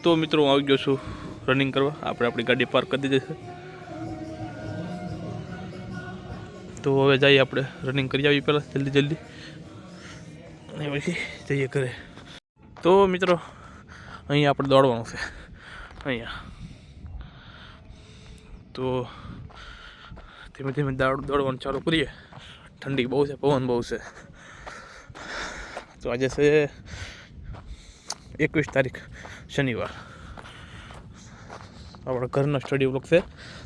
તો મિત્રો હું આવી ગયો છું રનિંગ કરવા. આપણે આપણી ગાડી પાર્ક કરી દીધી છે, તો હવે જઈએ આપણે રનિંગ કરી આવીએ પહેલાં જલ્દી અને પછી જઈએ ઘરે. તો મિત્રો અહીંયા આપણે દોડવાનું છે અહીંયા. તો ધીમે ધીમે દોડવાનું ચાલુ કરીએ. ઠંડી બહુ છે, પવન બહુ છે. તો આજે છે 21 તારીખ શનિવાર. આપણા ઘરનો સ્ટડી વ્લોગ છે,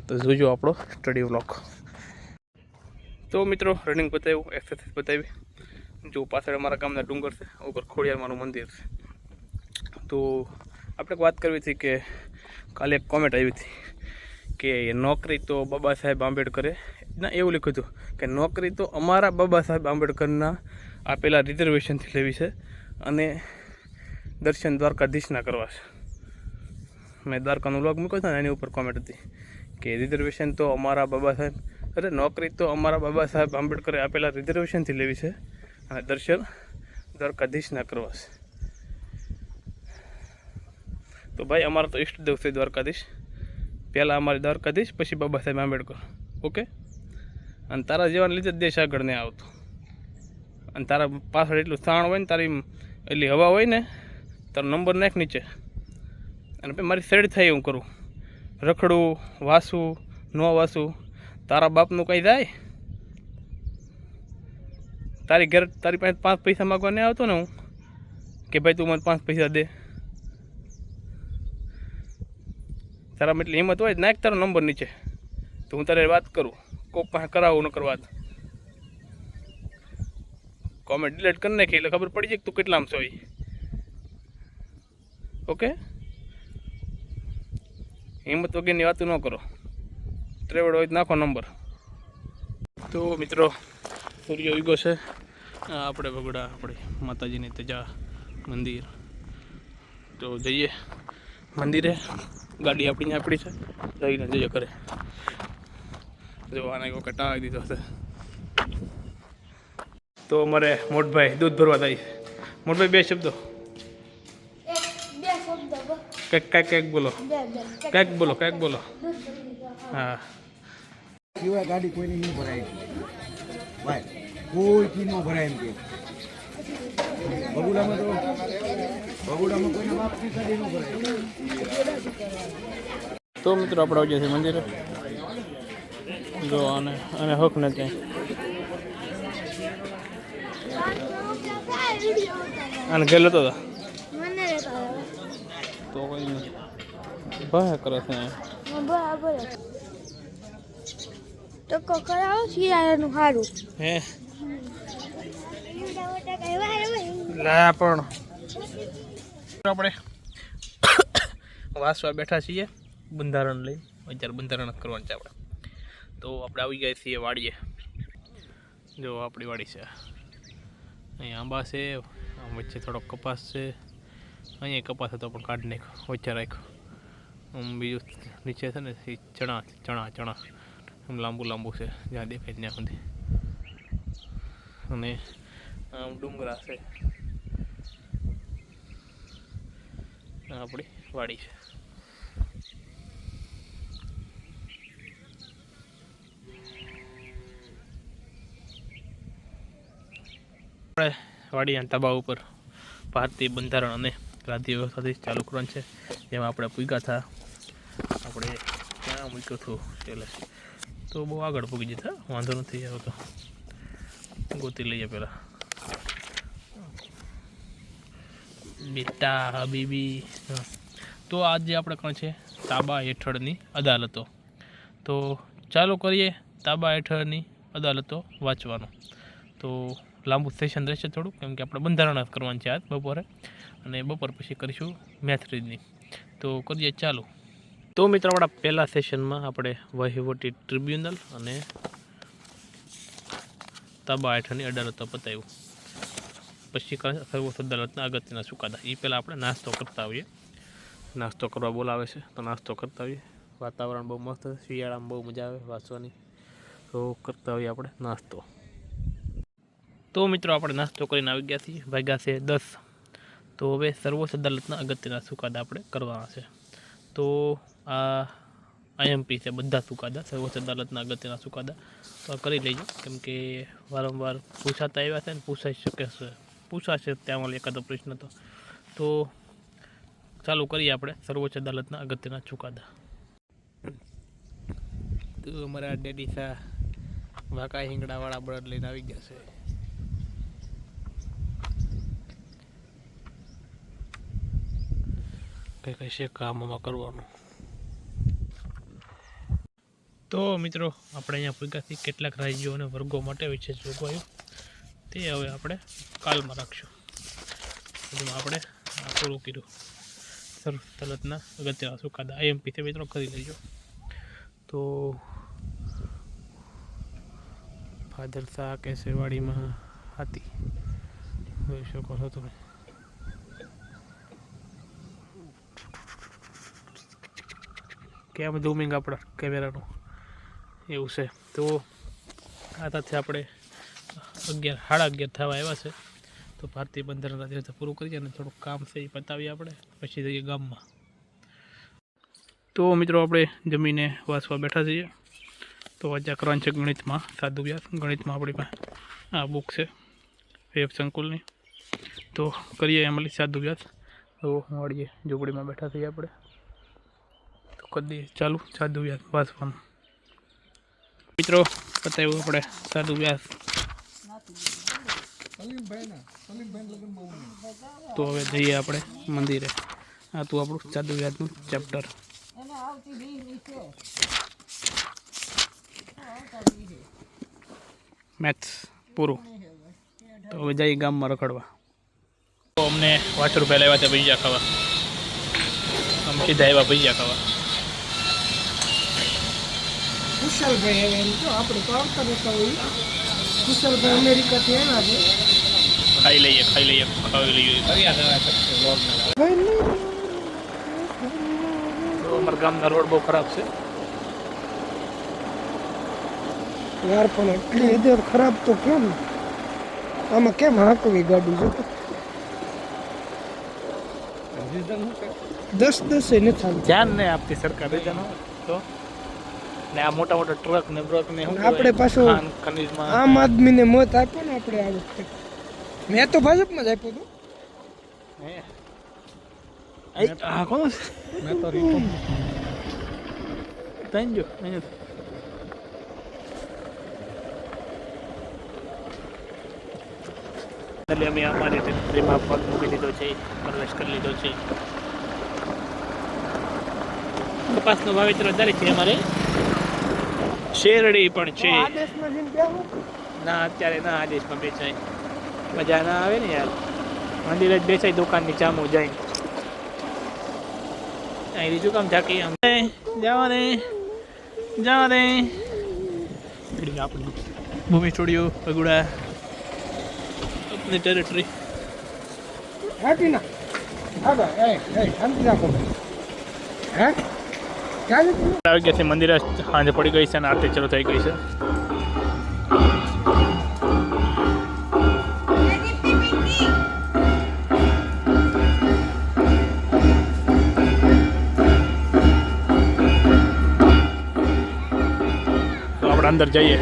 તો જોજો આપણો સ્ટડી વ્લોગ. તો મિત્રો રનિંગ બતાવ્યું, એક્સરસાઇઝ બતાવી. જો પાછળ અમારા ગામના ડુંગર છે, ઉપર ખોડિયારમાંનું મંદિર છે. તો આપણે વાત કરવી હતી કે કાલે એક કોમેન્ટ આવી હતી કે નોકરી તો બાબા સાહેબ આંબેડકરે ના એવું લખ્યું હતું કે નોકરી તો અમારા બાબા સાહેબ આંબેડકરના આપેલા રિઝર્વેશનથી લેવી છે અને દર્શન દ્વારકાધીશના કરવા છે. મેં દ્વારકાનો વ્લોગ મૂક્યો હતો ને, એની ઉપર કોમેન્ટ હતી કે રિઝર્વેશન તો અમારા બાબા સાહેબ નોકરી તો અમારા બાબા સાહેબ આંબેડકરે આપેલા રિઝર્વેશનથી લેવી છે અને દર્શન દ્વારકાધીશના કરવા છે. તો ભાઈ અમારા તો ઈષ્ટદેવ છે દ્વારકાધીશ. પહેલાં અમારી દ્વારકાધીશ, પછી બાબા સાહેબ આંબેડકર. ઓકે. અને તારા જેવાને લીધે જ દેશ આગળ નહીં આવતો. અને તારા પાછળ એટલું સાણ હોય ને, તારી એટલી હવા હોય ને, તારો નંબર નાખ નીચે અને ભાઈ મારી સાઈડ થાય એવું કરું. રખડું, વાસું, ન વાસું, તારા બાપનું કંઈ જાય? તારી ઘર તારી પાસે 5 પૈસા માગવા નહીં આવતો ને હું કે ભાઈ તું મને 5 પૈસા દે. તારામાં એટલી હિંમત હોય નાખ તારો નંબર નીચે, તો હું તારે વાત કરું. કોક પાસે કરાવું ન કરવા કોમેન્ટ ડિલીટ કરી નાખી એટલે ખબર પડી જાય કે તું કેટલામાં છો. ઓકે, હિંમત વગેરેની વાતો ન કરો. ત્રેવડ હોય નાખો નંબર. તો મિત્રો સૂર્ય ઉગ્યો છે. આપણે બગડા આપણી માતાજીની તેજા મંદિર. તો જઈએ મંદિરે. ગાડી આપણી છે, જઈને જઈએ ઘરે. જો આને વખત આવી દીધો છે. તો અમારે મોટભાઈ દૂધ ભરવા થાય. મોટભાઈ 2 શબ્દો કંઈક બોલો. કંઈક બોલો. હા, સિવાય ગાડી કોઈની નહીં ભરાય ભાઈ, કોઈથી ન ભરાય એમ કે બગુડામાં કોઈને માપની ગાડી ન ભરાય. તો મિત્રો આપણે આવી જશે મંદિરે. જો અને હક ને ક્યાંય આને ઘેર લેતો હતો તો કોઈ નહીં ભાઈ કરે છે. તો કકડાઓ શિયાળાનું સારું હે લા પણ આપણે વાસવા બેઠા છીએ બંધારણ લઈ. અત્યારે બંધારણ કરવાનું છે આપણે. તો આપણે આવી ગયા છીએ વાડીએ. જો આપણી વાડી છે. અહીંયા આંબા છે, વચ્ચે થોડોક કપાસ છે. અહીંયા કપાસ હતો પણ કાઢી નાખ્યો, વચ્ચે રાખ્યો. બીજું નીચે છે ને એ ચણા એમ લાંબુ છે, જ્યાં દેખાય ત્યાં સુધી. અને આમ ડુંગરા છે. આપણી વાડી છે. આપણે વાડીના તાબા ઉપર ભારતીય બંધારણ અને રાજ્ય વ્યવસ્થાથી ચાલુ કરવાનું છે. જેમાં આપણે પૂગ્યા હતા. આપણે ક્યાં મૂક્યું હતું એટલે તો બહુ આગળ પૂગી જતા, વાંધો નથી આવતો. ગોતી લઈએ પહેલાં. બેટા હબીબી. તો આજે આપણે કોણ છે તાબા હેઠળની અદાલતો. તો ચાલુ કરીએ તાબા હેઠળની અદાલતો વાંચવાનું. તો લાંબુ સેશન રહેશે થોડું, કેમ કે આપણે બંધારણ કરવાનું છે આજ બપોરે, અને બપોર પછી કરીશું મેથ રીડની. તો કરીએ ચાલુ. તો મિત્રો આપણા પહેલા સેશનમાં આપણે વહીવટી ટ્રિબ્યુનલ અને તાબા હેઠળની અદાલતો પતાવ્યું. પછી સર્વોચ્ચ અદાલતના અગત્યના ચુકાદા. એ પહેલાં આપણે નાસ્તો કરતા આવીએ. નાસ્તો કરવા બોલાવે છે તો નાસ્તો કરતા આવીએ. વાતાવરણ બહુ મસ્ત છે, શિયાળામાં બહુ મજા આવે વાંચવાની. તો કરતા આવીએ આપણે નાસ્તો. તો મિત્રો આપણે નાસ્તો કરીને આવી ગયા છીએ. વાગ્યા છે 10. તો હવે સર્વોચ્ચ અદાલતના અગત્યના ચુકાદા આપણે કરવાના છે. તો આ આઈએમપી છે, બધા ચુકાદા સર્વોચ્ચ અદાલતના અગત્યના ચુકાદા તો આ કરી લેજો, કેમ કે વારંવાર પૂછાતા આવ્યા છે ને પૂછાશે ત્યાં એકાદો પ્રશ્ન તો ચાલુ કરીએ આપણે સર્વોચ્ચ અદાલતના અગત્યના ચુકાદા. તો અમારા ડેડી સા વાંકા હિંગડાવાળા બળદ લઈને આવી ગયા છે. કઈ કઈ છે કામમાં કરવાનું. તો મિત્રો આપણે અહીંયા પૂછ્યાથી કેટલાક રાજ્યો અને વર્ગો માટે વિશેષ જોગવાઈઓ તે હવે આપણે કાલમાં રાખશું. જેમાં આપણે આ પૂરું કર્યું સર્વોચ્ચ અદાલતના અગત્યના ચુકાદા આઈએમપીથી મિત્રો કરી લેજો. તો ફાધર શાહ કેસેવાડીમાં હતી જોઈ શકો છો તમે. કેમ ઝૂમિંગ આપણા કેમેરાનું એવું છે. તો આ સાથે આપણે 11:30 થવા આવ્યા છે. તો ભારતીય બંધારણના દિવસે પૂરું કરીએ અને થોડુંક કામ છે એ પતાવીએ આપણે, પછી જઈએ ગામમાં. તો મિત્રો આપણે જમીને વાંચવા બેઠા છીએ. તો આજે કરવાનું છે ગણિતમાં સાદું વ્યાસ. ગણિતમાં આપણી પાસે આ બુક છે વેબ સંકુલની. તો કરીએ એમાં સાદું વ્યાસ. તો મળીએ, ઝૂંપડીમાં બેઠા છીએ આપણે. તો કરી ચાલુ સાદું વ્યાસ વાંચવાનું. મિત્રો બતાવ્યું આપણે સાદું વ્યાસ. તો હવે જઈએ આપણે મંદિરે. આ તું આપણું સાદું વ્યાસનું ચેપ્ટર. મેથ્સ પૂરું. તો હવે જઈએ ગામમાં રખડવા. તો અમને ₹5 લાવ્યા હતા ભજીયા ખાવા. અમે સીધા આવ્યા ભજીયા ખાવા. કુશલભાઈ હવે એમ તો આપણે તો આવતા રહેતા હોય. કુશલભાઈ અમેરિકાથી આવ્યા છે. ખાઈ લઈએ ખાવી લઈએ. તો અમારા ગામના રોડ બહુ ખરાબ છે. યાર પણ એટલી હદે ખરાબ તો કેમ? આમાં કેમ હાંકવી ગાડી જો? 10 નથી ચાલતી. ધ્યાન નહીં આપતી સરકાર તો. ને આ મોટા મોટા ટ્રક ને બ્રક ને આપણે પાછું ખનીજમાં આમ આદમીને મત આપ્યો ને આપણે આ વખતે. મેં તો ભાજપમાં જ આપ્યો હતો. હા કોણ મેં તો રીપો થેન્ક યુ. એટલે અમે અમારી ટ્રેનમાં પગ મૂકી દીધો છે, પ્રવેશ કરી લીધો છે. કપાસનું વાવેતર વધારે છે અમારે. શેરડી પણ છે. આદેશમાં જઈને બેહો. ના અત્યારે ના આદેશમાં બેચાય, મજા ના આવે ને યાર. મંદિર જ બેચાય દુકાનની ચામું જાય. અહીં બીજું કામ ઝાકી જવા દે આપણી ભૂમિ સ્ટુડિયો પગુડા अपनी टेरिटरी. હાટી ના આગળ શાંતિ રાખો. હે ક્યાં જતું? આવી ગયા છે મંદિરે. સાંજે પડી ગઈ છે અને આરતી ચાલુ થઈ ગઈ છે. તો આપણે અંદર જઈએ.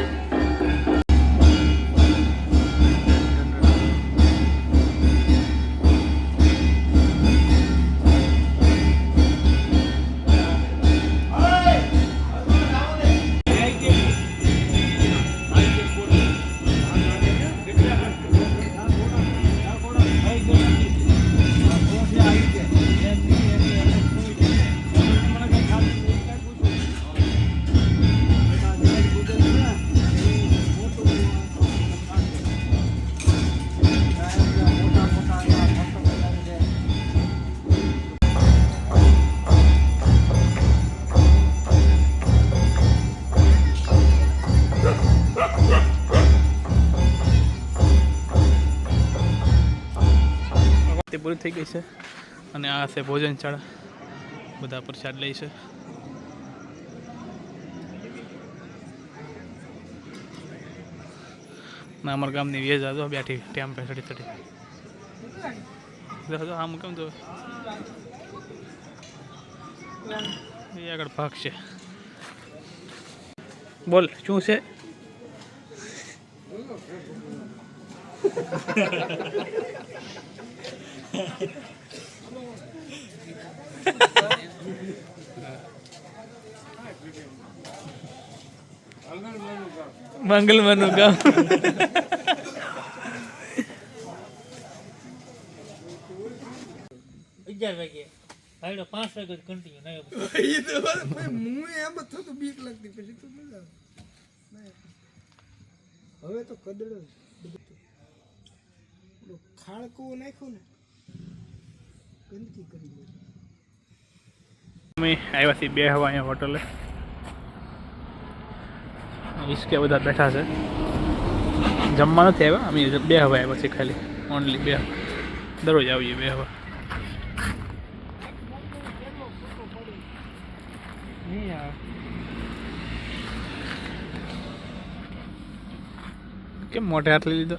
પૂરી થઈ ગઈ છે અને આ છે ભોજનશાળા. બધા પ્રસાદ લે છે. ના અમારા ગામની વેજ આજો બેઠી ટેમ પે ચડી ચડી. આમ કેમ તો એ આગળ ભાગ છે. બોલ શું છે? મંગલમનું ગામ. 11 વાગે હાલો 5 વાગે કન્ટિન્યુ ના એ તો હું એમ થતું બીક લાગતી પછી તો મજા આવે. હવે તો કદડો બધું ખાડકું નાખ્યું ને ગંદકી કરી દે. અમે આવ્યા છીએ બે હવા અહીંયા હોટલે. ઈસકે બધા બેઠા છે. જમવા નથી આવ્યા, અમે બે હવા આવ્યા છીએ ખાલી, ઓનલી બે હવા. દરરોજ આવીએ બે હવા. કેમ મોઢે હાથ લઈ લીધો?